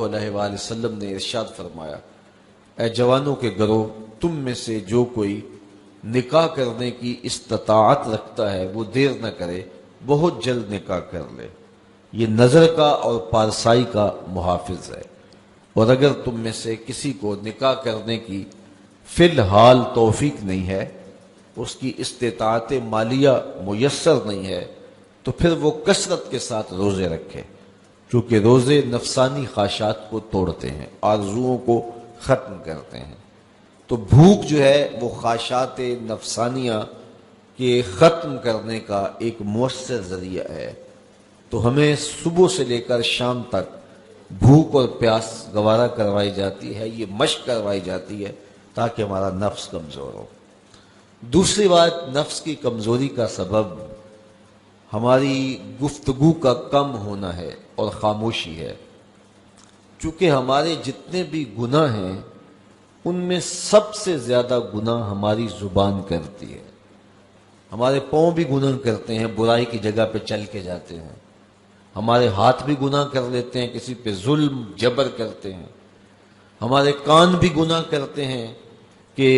علیہ وآلہ وسلم نے ارشاد فرمایا، اے جوانوں کے گروہ، تم میں سے جو کوئی نکاح کرنے کی استطاعت رکھتا ہے وہ دیر نہ کرے، بہت جلد نکاح کر لے، یہ نظر کا اور پارسائی کا محافظ ہے۔ اور اگر تم میں سے کسی کو نکاح کرنے کی فی الحال توفیق نہیں ہے، اس کی استطاعت مالیہ میسر نہیں ہے، تو پھر وہ کثرت کے ساتھ روزے رکھے، کیونکہ روزے نفسانی خواہشات کو توڑتے ہیں، آرزوؤں کو ختم کرتے ہیں۔ تو بھوک جو ہے وہ خواہشات نفسانیہ کے ختم کرنے کا ایک مؤثر ذریعہ ہے۔ تو ہمیں صبح سے لے کر شام تک بھوک اور پیاس گوارا کروائی جاتی ہے، یہ مشق کروائی جاتی ہے تاکہ ہمارا نفس کمزور ہو۔ دوسری بات، نفس کی کمزوری کا سبب ہماری گفتگو کا کم ہونا ہے اور خاموشی ہے، چونکہ ہمارے جتنے بھی گناہ ہیں ان میں سب سے زیادہ گناہ ہماری زبان کرتی ہے۔ ہمارے پاؤں بھی گناہ کرتے ہیں، برائی کی جگہ پہ چل کے جاتے ہیں، ہمارے ہاتھ بھی گناہ کر لیتے ہیں، کسی پہ ظلم جبر کرتے ہیں، ہمارے کان بھی گناہ کرتے ہیں کہ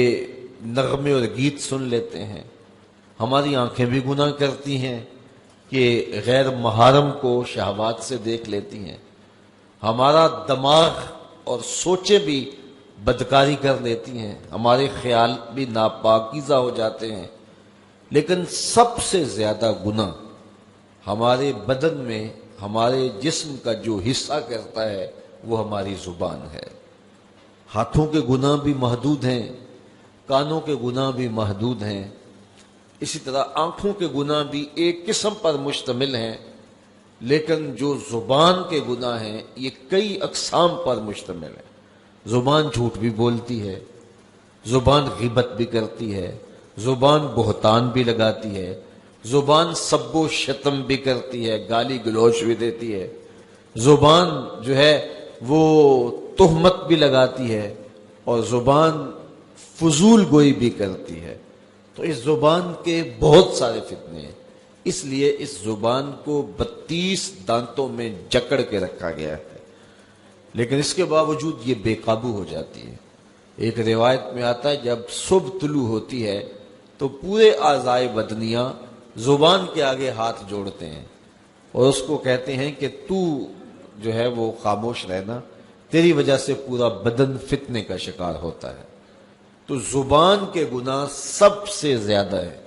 نغمے اور گیت سن لیتے ہیں، ہماری آنکھیں بھی گناہ کرتی ہیں کہ غیر محرم کو شہوات سے دیکھ لیتی ہیں، ہمارا دماغ اور سوچیں بھی بدکاری کر لیتی ہیں، ہمارے خیال بھی ناپاکیزہ ہو جاتے ہیں۔ لیکن سب سے زیادہ گناہ ہمارے بدن میں ہمارے جسم کا جو حصہ کرتا ہے وہ ہماری زبان ہے۔ ہاتھوں کے گناہ بھی محدود ہیں، کانوں کے گناہ بھی محدود ہیں، اسی طرح آنکھوں کے گناہ بھی ایک قسم پر مشتمل ہیں، لیکن جو زبان کے گناہ ہیں یہ کئی اقسام پر مشتمل ہیں۔ زبان جھوٹ بھی بولتی ہے، زبان غیبت بھی کرتی ہے، زبان بہتان بھی لگاتی ہے، زبان سب و شتم بھی کرتی ہے، گالی گلوچ بھی دیتی ہے، زبان جو ہے وہ تہمت بھی لگاتی ہے، اور زبان فضول گوئی بھی کرتی ہے۔ تو اس زبان کے بہت سارے فتنے ہیں، اس لیے اس زبان کو 32 دانتوں میں جکڑ کے رکھا گیا ہے، لیکن اس کے باوجود یہ بے قابو ہو جاتی ہے۔ ایک روایت میں آتا ہے جب صبح طلوع ہوتی ہے تو پورے اعضائے بدنیہ زبان کے آگے ہاتھ جوڑتے ہیں اور اس کو کہتے ہیں کہ تو جو ہے وہ خاموش رہنا، تیری وجہ سے پورا بدن فتنے کا شکار ہوتا ہے۔ تو زبان کے گناہ سب سے زیادہ ہے،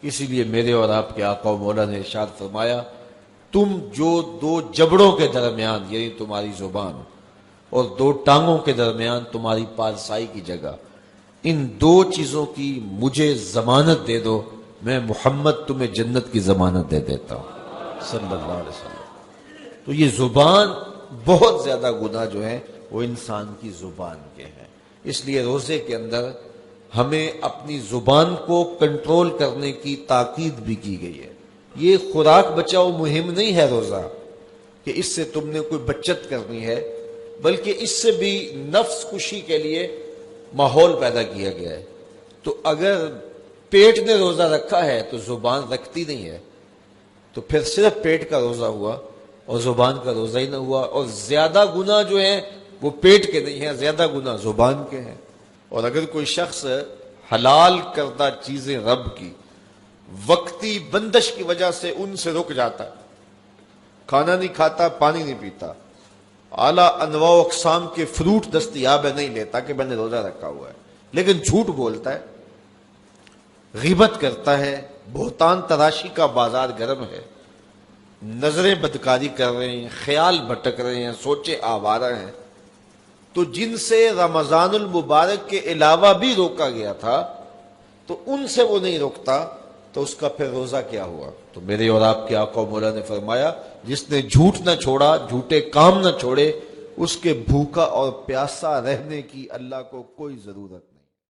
اسی لیے میرے اور آپ کے آقا و مولا نے ارشاد فرمایا، تم جو دو جبڑوں کے درمیان یعنی تمہاری زبان اور دو ٹانگوں کے درمیان تمہاری پارسائی کی جگہ، ان دو چیزوں کی مجھے ضمانت دے دو، میں محمد تمہیں جنت کی ضمانت دے دیتا ہوں صلی اللہ علیہ وسلم۔ تو یہ زبان بہت زیادہ گناہ جو ہیں وہ انسان کی زبان کے ہیں، اس لیے روزے کے اندر ہمیں اپنی زبان کو کنٹرول کرنے کی تاکید بھی کی گئی ہے۔ یہ خوراک بچاؤ مہم نہیں ہے روزہ کہ اس سے تم نے کوئی بچت کرنی ہے، بلکہ اس سے بھی نفس کشی کے لیے ماحول پیدا کیا گیا ہے۔ تو اگر پیٹ نے روزہ رکھا ہے تو زبان رکھتی نہیں ہے، تو پھر صرف پیٹ کا روزہ ہوا اور زبان کا روزہ ہی نہ ہوا، اور زیادہ گناہ جو ہیں وہ پیٹ کے نہیں ہیں، زیادہ گناہ زبان کے ہیں۔ اور اگر کوئی شخص حلال کردہ چیزیں رب کی وقتی بندش کی وجہ سے ان سے رک جاتا ہے، کھانا نہیں کھاتا، پانی نہیں پیتا، اعلیٰ انواع و اقسام کے فروٹ دستیاب ہے نہیں لیتا کہ میں نے روزہ رکھا ہوا ہے، لیکن جھوٹ بولتا ہے، غیبت کرتا ہے، بہتان تراشی کا بازار گرم ہے، نظریں بدکاری کر رہے ہیں، خیال بھٹک رہے ہیں، سوچے آوارہ ہیں، تو جن سے رمضان المبارک کے علاوہ بھی روکا گیا تھا تو ان سے وہ نہیں روکتا، تو اس کا پھر روزہ کیا ہوا؟ تو میرے اور آپ کے آقا و مولا نے فرمایا، جس نے جھوٹ نہ چھوڑا، جھوٹے کام نہ چھوڑے، اس کے بھوکا اور پیاسا رہنے کی اللہ کو کوئی ضرورت